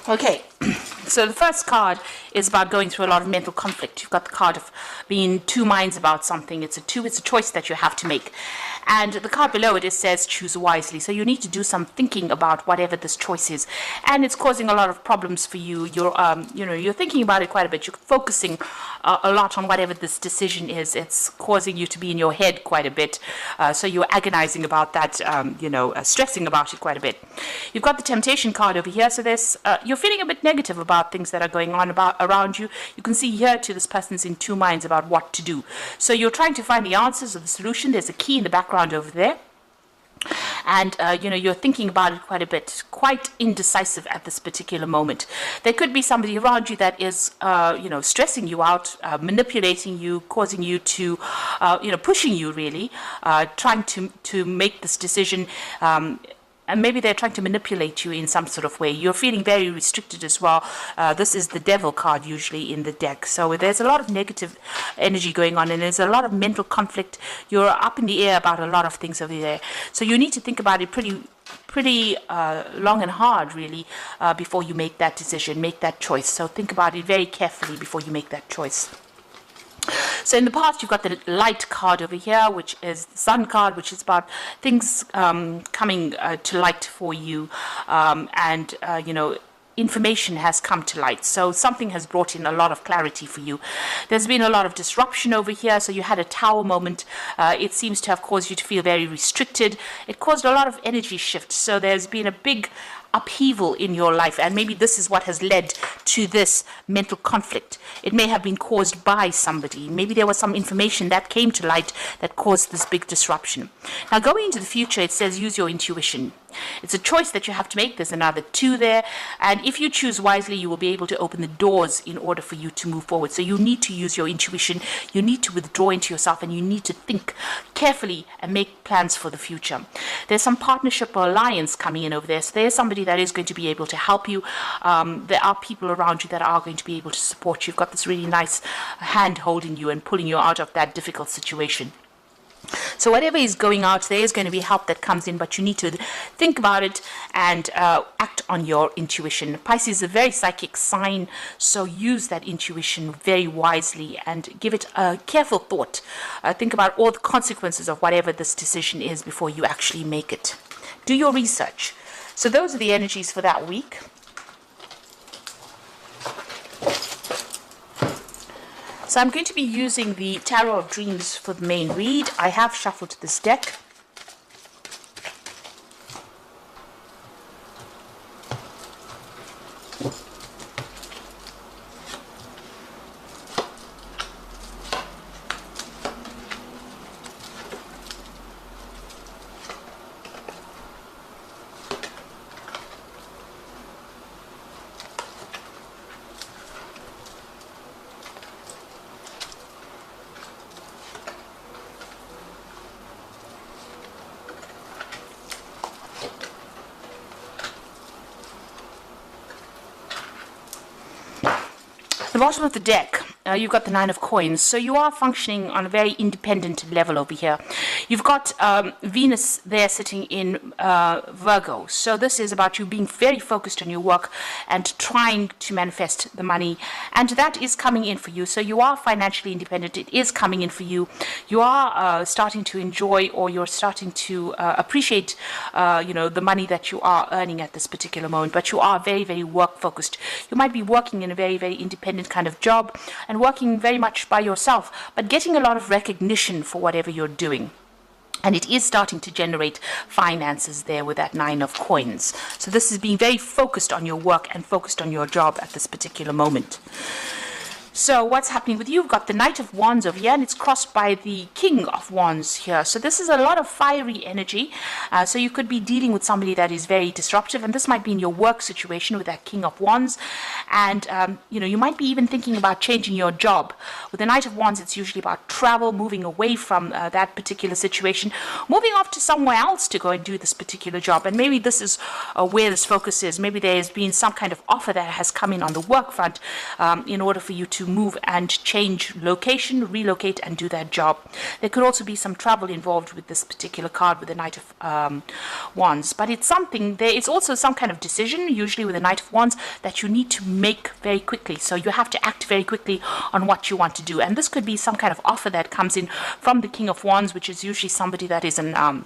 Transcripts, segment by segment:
Okay, so the first card is about going through a lot of mental conflict. You've got the card of being in two minds about something. It's a choice that you have to make. And the card below it says choose wisely. So you need to do some thinking about whatever this choice is. And it's causing a lot of problems for you. You're thinking about it quite a bit. You're focusing a lot on whatever this decision is. It's causing you to be in your head quite a bit. So you're agonizing about that, stressing about it quite a bit. You've got the temptation card over here. So you're feeling a bit negative about things that are going on around you. You can see here too, this person's in two minds about what to do. So you're trying to find the answers or the solution. There's a key in the background over there. And, you're thinking about it quite a bit, quite indecisive at this particular moment. There could be somebody around you that is, stressing you out, manipulating you, causing you to, pushing you really, trying to make this decision. And maybe they're trying to manipulate you in some sort of way. You're feeling very restricted as well. This is the devil card usually in the deck. So there's a lot of negative energy going on, and there's a lot of mental conflict. You're up in the air about a lot of things over there. So you need to think about it pretty long and hard, really, before you make that decision, make that choice. So think about it very carefully before you make that choice. So in the past, you've got the light card over here, which is the sun card, which is about things coming to light for you, information has come to light. So something has brought in a lot of clarity for you. There's been a lot of disruption over here. So you had a tower moment. It seems to have caused you to feel very restricted. It caused a lot of energy shift. So there's been a big upheaval in your life, and maybe this is what has led to this mental conflict. It may have been caused by somebody. Maybe there was some information that came to light that caused this big disruption. Now, going into the future, it says use your intuition. It's a choice that you have to make. There's another 2 there, and if you choose wisely, you will be able to open the doors in order for you to move forward. So you need to use your intuition. You need to withdraw into yourself, and you need to think carefully and make plans for the future. There's some partnership or alliance coming in over there. So there's somebody that is going to be able to help you. There are people around you that are going to be able to support you. You've got this really nice hand holding you and pulling you out of that difficult situation. So whatever is going out, there is going to be help that comes in, but you need to think about it and act on your intuition. Pisces is a very psychic sign, so use that intuition very wisely and give it a careful thought. Think about all the consequences of whatever this decision is before you actually make it. Do your research. So those are the energies for that week. So I'm going to be using the Tarot of Dreams for the main read. I have shuffled this deck. The bottom of the deck, you've got the 9 of coins. So you are functioning on a very independent level over here. You've got Venus there sitting in Virgo. So this is about you being very focused on your work and trying to manifest the money. And that is coming in for you. So you are financially independent. It is coming in for you. You are starting to enjoy, or you're starting to appreciate, the money that you are earning at this particular moment. But you are very, very work focused. You might be working in a very, very independent kind of job and working very much by yourself, but getting a lot of recognition for whatever you're doing. And it is starting to generate finances there with that 9 of coins. So this is being very focused on your work and focused on your job at this particular moment. So what's happening with you? You've got the Knight of Wands over here, and it's crossed by the King of Wands here. So this is a lot of fiery energy. So you could be dealing with somebody that is very disruptive, and this might be in your work situation with that King of Wands. And, you might be even thinking about changing your job. With the Knight of Wands, it's usually about travel, moving away from that particular situation, moving off to somewhere else to go and do this particular job. And maybe this is where this focus is. Maybe there's been some kind of offer that has come in on the work front in order for you to move and change location, relocate, and do that job. There could also be some travel involved with this particular card with the Knight of Wands. But it's something, there is also some kind of decision, usually with the Knight of Wands, that you need to make very quickly. So you have to act very quickly on what you want to do. And this could be some kind of offer that comes in from the King of Wands, which is usually somebody that is an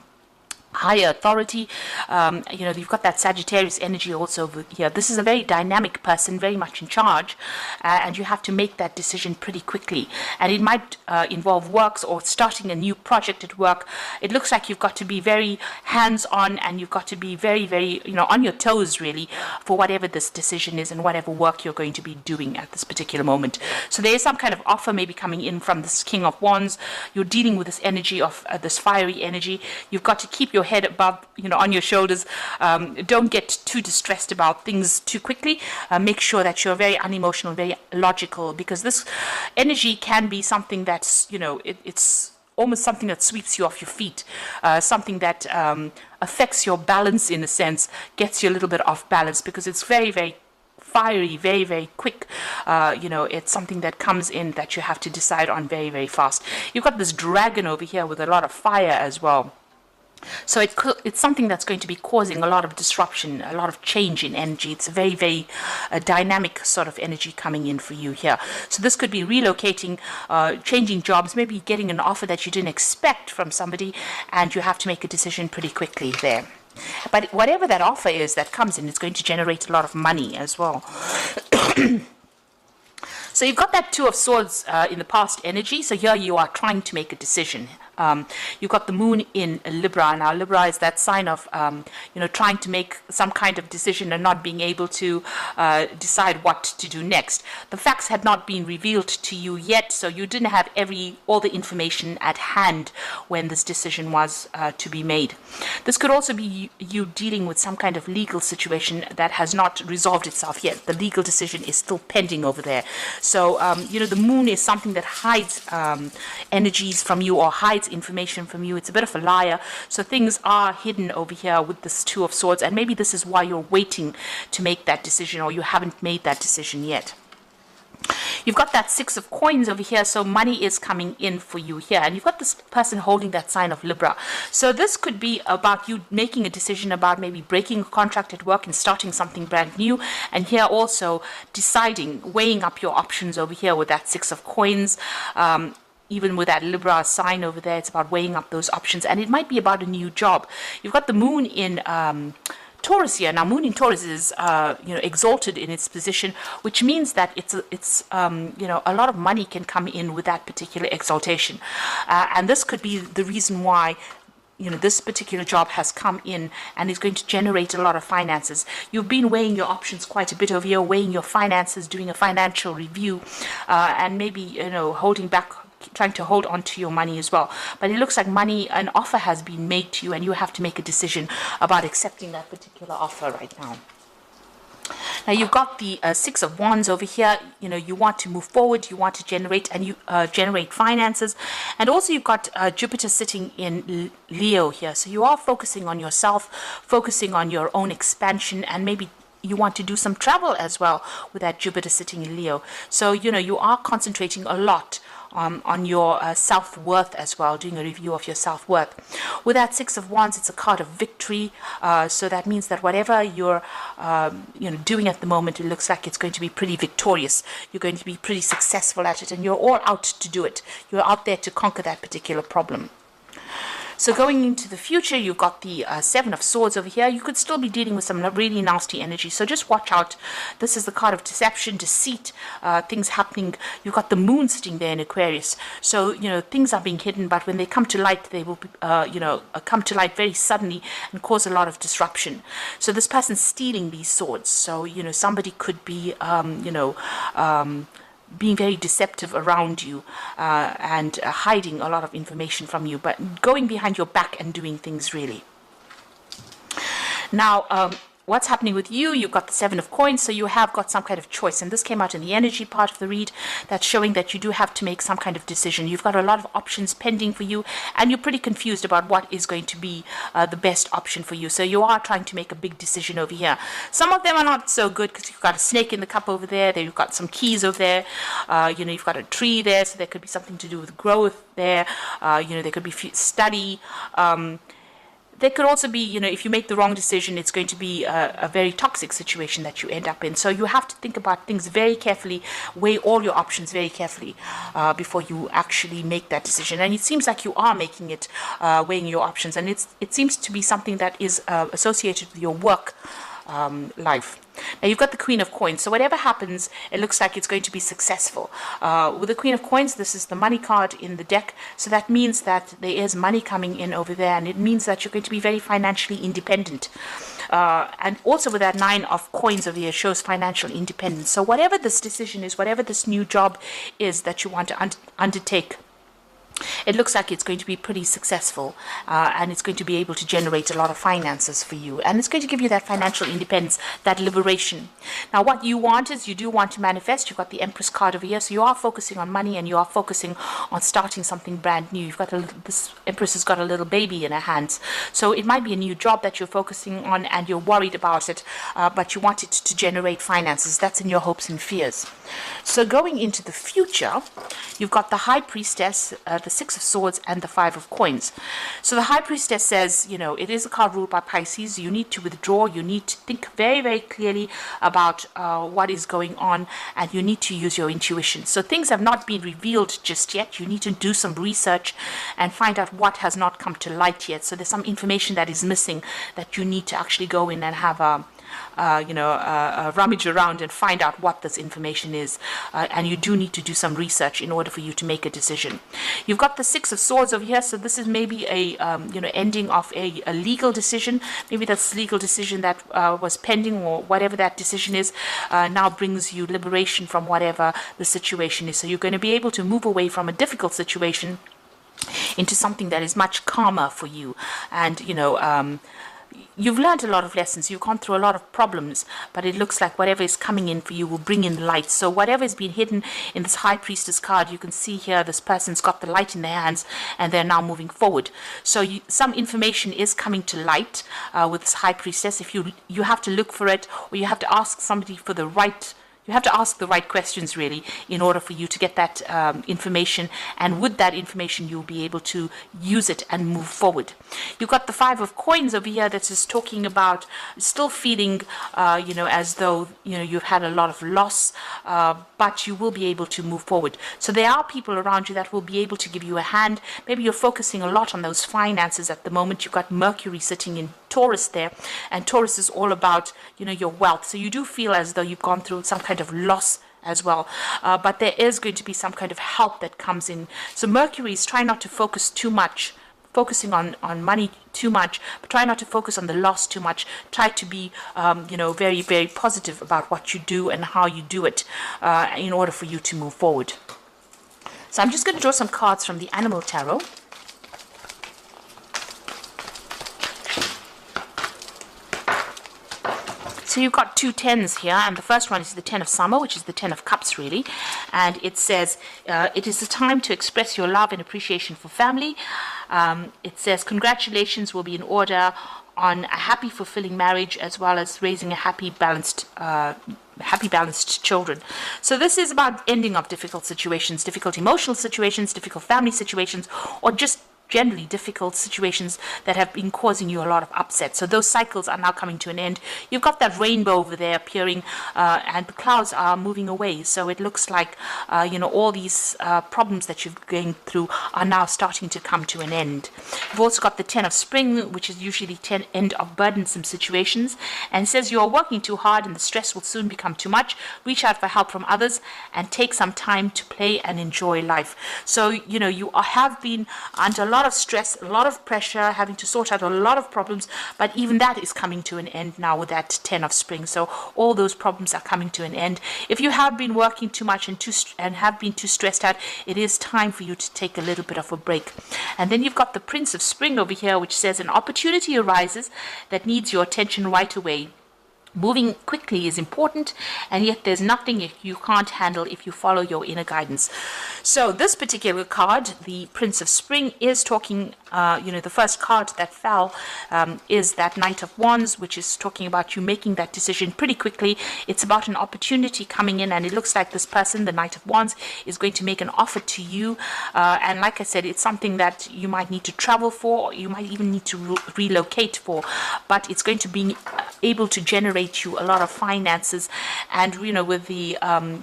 higher authority. You've got that Sagittarius energy also over here. This is a very dynamic person, very much in charge, and you have to make that decision pretty quickly. And it might involve works or starting a new project at work. It looks like you've got to be very hands-on, and you've got to be very, very, on your toes, really, for whatever this decision is and whatever work you're going to be doing at this particular moment. So there is some kind of offer maybe coming in from this King of Wands. You're dealing with this energy of this fiery energy. You've got to keep your head above, on your shoulders. Don't get too distressed about things too quickly. Make sure that you're very unemotional, very logical, because this energy can be something that's, it's almost something that sweeps you off your feet, something that affects your balance in a sense, gets you a little bit off balance, because it's very, very fiery, very, very quick. It's something that comes in that you have to decide on very, very fast. You've got this dragon over here with a lot of fire as well. So it's something that's going to be causing a lot of disruption, a lot of change in energy. It's a very, very dynamic sort of energy coming in for you here. So this could be relocating, changing jobs, maybe getting an offer that you didn't expect from somebody, and you have to make a decision pretty quickly there. But whatever that offer is that comes in, it's going to generate a lot of money as well. So you've got that Two of Swords in the past energy. So here you are trying to make a decision. You've got the moon in Libra. Now Libra is that sign of trying to make some kind of decision and not being able to decide what to do next. The facts had not been revealed to you yet, so you didn't have all the information at hand when this decision was to be made. This could also be you dealing with some kind of legal situation that has not resolved itself yet. The legal decision is still pending over there. So the moon is something that hides energies from you, or hides information from you. It's a bit of a liar. So things are hidden over here with this Two of Swords, and maybe this is why you're waiting to make that decision, or you haven't made that decision yet. You've got that Six of Coins over here, so money is coming in for you here. And you've got this person holding that sign of Libra. So this could be about you making a decision about maybe breaking a contract at work and starting something brand new. And here also deciding, weighing up your options over here with that Six of Coins. Even with that Libra sign over there, it's about weighing up those options. And it might be about a new job. You've got the moon in Taurus here. Now, moon in Taurus is, exalted in its position, which means that it's a lot of money can come in with that particular exaltation. And this could be the reason why this particular job has come in and is going to generate a lot of finances. You've been weighing your options quite a bit over here, weighing your finances, doing a financial review, and maybe, holding back, trying to hold on to your money as well. But it looks like an offer has been made to you, and you have to make a decision about accepting that particular offer right now. Now you've got the Six of Wands over here. You want to move forward, you want to generate, and you generate finances. And also you've got Jupiter sitting in Leo here. So you are focusing on yourself, focusing on your own expansion, and maybe you want to do some travel as well with that Jupiter sitting in Leo. So, you are concentrating a lot on your self-worth as well, doing a review of your self-worth. With that Six of Wands, it's a card of victory. So that means that whatever you're doing at the moment, it looks like it's going to be pretty victorious. You're going to be pretty successful at it, and you're all out to do it. You're out there to conquer that particular problem. So going into the future, you've got the Seven of Swords over here. You could still be dealing with some really nasty energy. So just watch out. This is the card of deception, deceit, things happening. You've got the moon sitting there in Aquarius. So, things are being hidden, but when they come to light, they will, come to light very suddenly and cause a lot of disruption. So this person's stealing these swords. So, somebody could be, being very deceptive around you and hiding a lot of information from you, but going behind your back and doing things really. Now, what's happening with you? You've got the Seven of Coins, so you have got some kind of choice. And this came out in the energy part of the read. That's showing that you do have to make some kind of decision. You've got a lot of options pending for you, and you're pretty confused about what is going to be the best option for you. So you are trying to make a big decision over here. Some of them are not so good because you've got a snake in the cup over there. You've got some keys over there. You've got a tree there, so there could be something to do with growth there. There could be study. There could also be, if you make the wrong decision, it's going to be a very toxic situation that you end up in. So you have to think about things very carefully, weigh all your options very carefully before you actually make that decision. And it seems like you are making it, weighing your options. And it seems to be something that is associated with your work life. Now you've got the Queen of Coins, so whatever happens, it looks like it's going to be successful. With the Queen of Coins, this is the money card in the deck, so that means that there is money coming in over there, and it means that you're going to be very financially independent. And also with that Nine of Coins over here shows financial independence. So whatever this decision is, whatever this new job is that you want to undertake, it looks like it's going to be pretty successful, and it's going to be able to generate a lot of finances for you, and it's going to give you that financial independence, that liberation. Now what you want is, you do want to manifest. You've got the Empress card over here, so you are focusing on money, and you are focusing on starting something brand new. You've got this Empress has got a little baby in her hands, so it might be a new job that you're focusing on, and you're worried about it, but you want it to generate finances. That's in your hopes and fears. So going into the future, you've got the High Priestess, the Six of Swords, and the Five of Coins. So the High Priestess says, it is a card ruled by Pisces. You need to withdraw. You need to think very, very clearly about what is going on, and you need to use your intuition. So things have not been revealed just yet. You need to do some research and find out what has not come to light yet. So there's some information that is missing that you need to actually go in and have a rummage around and find out what this information is, and you do need to do some research in order for you to make a decision. You've got the Six of Swords over here, so this is maybe a ending of a legal decision. Maybe this legal decision that was pending, or whatever that decision is, now brings you liberation from whatever the situation is. So you're going to be able to move away from a difficult situation into something that is much calmer for you. And you've learned a lot of lessons. You've gone through a lot of problems, but it looks like whatever is coming in for you will bring in light. So whatever has been hidden in this High Priestess card, you can see here this person's got the light in their hands, and they're now moving forward. So some information is coming to light with this High Priestess. If you have to look for it, or you have to ask somebody for the right. You have to ask the right questions, really, in order for you to get that information. And with that information, you'll be able to use it and move forward. You've got the Five of Coins over here that is talking about still feeling, as though, you've had a lot of loss, but you will be able to move forward. So there are people around you that will be able to give you a hand. Maybe you're focusing a lot on those finances at the moment. You've got Mercury sitting in Taurus there, and Taurus is all about, your wealth. So you do feel as though you've gone through some kind of loss as well, but there is going to be some kind of help that comes in. So Mercury is trying not to focus too much, focusing on money too much, but try not to focus on the loss too much. Try to be very, very positive about what you do and how you do it, in order for you to move forward. So I'm just going to draw some cards from the Animal Tarot. So you've got two tens here, and the first one is the Ten of Summer, which is the Ten of Cups, really. And it says, it is the time to express your love and appreciation for family. It says, congratulations will be in order on a happy, fulfilling marriage, as well as raising a happy, balanced children. So this is about ending of difficult situations, difficult emotional situations, difficult family situations, or just generally difficult situations that have been causing you a lot of upset. So those cycles are now coming to an end. You've got that rainbow over there appearing, and the clouds are moving away. So it looks like, all these problems that you're going through are now starting to come to an end. You've also got the Ten of Spring, which is usually the end of burdensome situations, and says you are working too hard and the stress will soon become too much. Reach out for help from others and take some time to play and enjoy life. So, you have been under a lot of stress, a lot of pressure, having to sort out a lot of problems, but even that is coming to an end now with that Ten of Spring. So all those problems are coming to an end. If you have been working too much and have been too stressed out, it is time for you to take a little bit of a break. And then you've got the Prince of Spring over here, which says an opportunity arises that needs your attention right away. Moving quickly is important, and yet there's nothing you can't handle if you follow your inner guidance. So this particular card, the Prince of Spring, is talking, the first card that fell is that Knight of Wands, which is talking about you making that decision pretty quickly. It's about an opportunity coming in, and it looks like this person, the Knight of Wands, is going to make an offer to you. And like I said, it's something that you might need to travel for, or you might even need to relocate for, but it's going to be able to generate you a lot of finances. And with the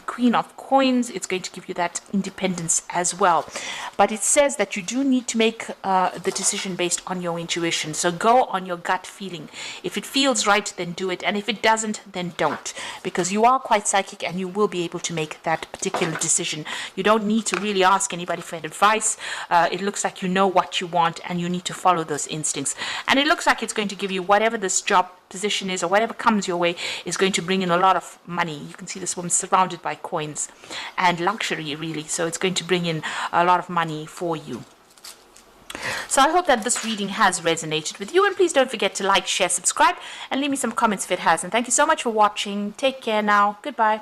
Queen of Coins, it's going to give you that independence as well. But it says that you do need to make the decision based on your intuition. So go on your gut feeling. If it feels right, then do it, and if it doesn't, then don't, because you are quite psychic and you will be able to make that particular decision. You don't need to really ask anybody for advice. It looks like you know what you want, and you need to follow those instincts. And it looks like it's going to give you whatever this job position is, or whatever comes your way, is going to bring in a lot of money. You can see this woman surrounded by coins and luxury, really. So it's going to bring in a lot of money for you. So I hope that this reading has resonated with you, and please don't forget to like, share, subscribe, and leave me some comments if it has. And thank you so much for watching. Take care now. Goodbye.